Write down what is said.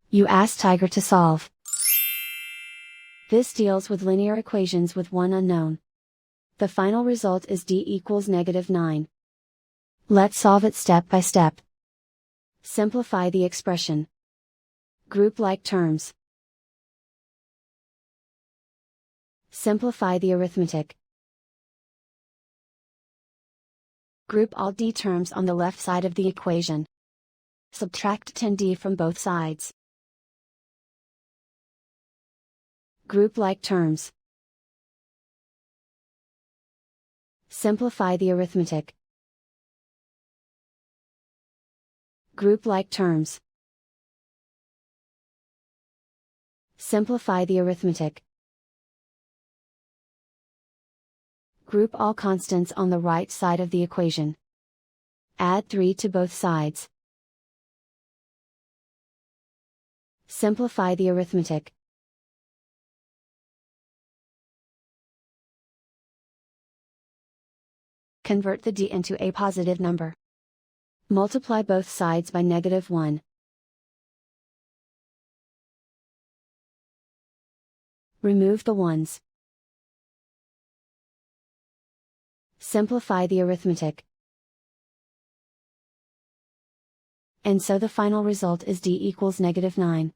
You ask Tiger to solve. This deals with linear equations with one unknown. The final result is d equals -9. Let's solve it step by step. Simplify the expression. Group like terms. Simplify the arithmetic. Group all d terms on the left side of the equation. Subtract 10d from both sides. Group like terms. Simplify the arithmetic. Group like terms. Simplify the arithmetic. Group all constants on the right side of the equation. Add 3 to both sides. Simplify the arithmetic. Convert the d into a positive number. Multiply both sides by -1. Remove the ones. Simplify the arithmetic. And so the final result is d equals -9.